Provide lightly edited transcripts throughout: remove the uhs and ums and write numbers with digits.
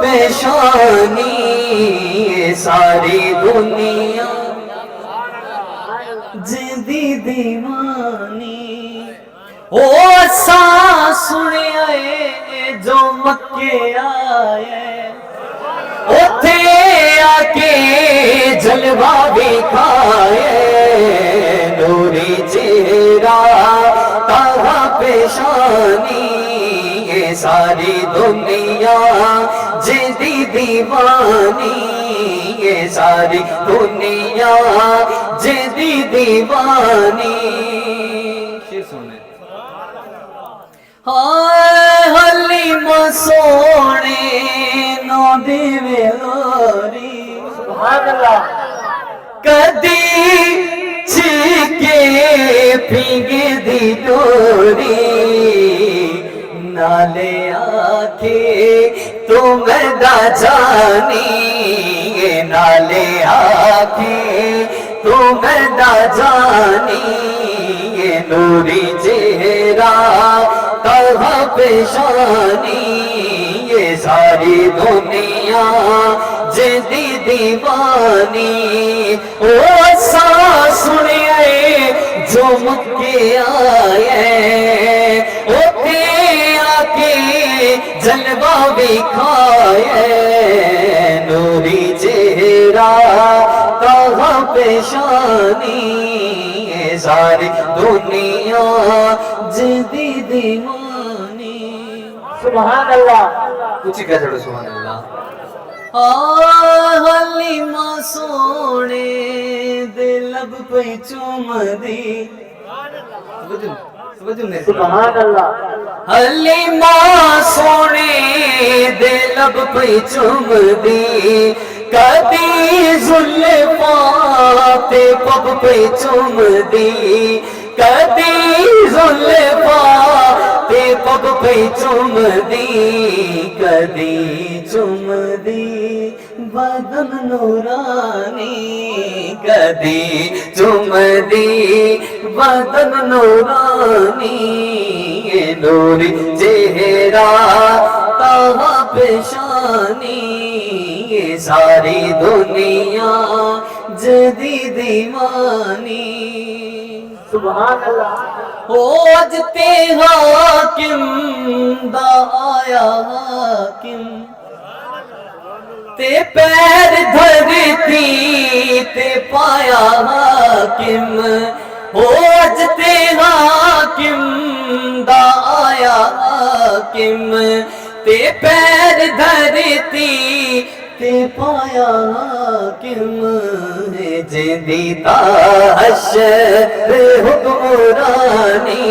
پیشانی ساری دنیا جدی دیوانی او سا سنے جو مکے آئے اوتھے آکے جلوہ دکھائے نوری چہرہ تاہا پیشانی یہ ساری دنیا جدی دیوانی یہ ساری دنیا جدی دیوانی شیر سننے حلیمہ سونے نو دیوے لوری سبحان اللہ کدی چھکے پھینگے دی ڈوری نالے آکھے تو مردہ جانی نالے آکھے تو مردہ جانی نوری چہرہ تاہا پیشانی یہ ساری دنیا جدی دیوانی او سا سنے جو مکے آئے اوتے آکے جلوہ دکھائے نوری چہرہ تاہا پیشانی یہ ساری دنیا جدی دیوانی سبحان اللہ کچھ کہہ چھوڑو سبحان اللہ حلیمہ سونے دے لب پہ چوم دی سبحان اللہ حلیمہ سونے دے لب پہ چوم دی کدی زلفاں تے پب پہ چوم دی کدی زلفاں تے پب پہ چوم دی کدی چوم دی بدن نورانی کدی چوم دی بدن نورانی نوری چہرہ تاہا پیشانی یہ ساری دنیا جدی دیوانی سبحان اللہ ہوجتے حاکم دا آیا حاکم تے پیر دھرتی تے پایا حاکم ہوجتے حاکم دا آیا حاکم تے پیر دھرتی تے پایا حاکم جدی تاشر حکمرانی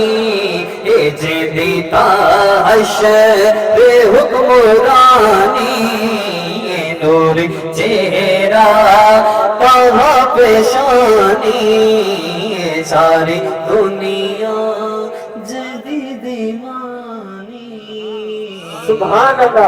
جدی تاشر حکمرانی نور چہرہ تاہا پیشانی ساری دنیا جدی دیوانی سبحان اللہ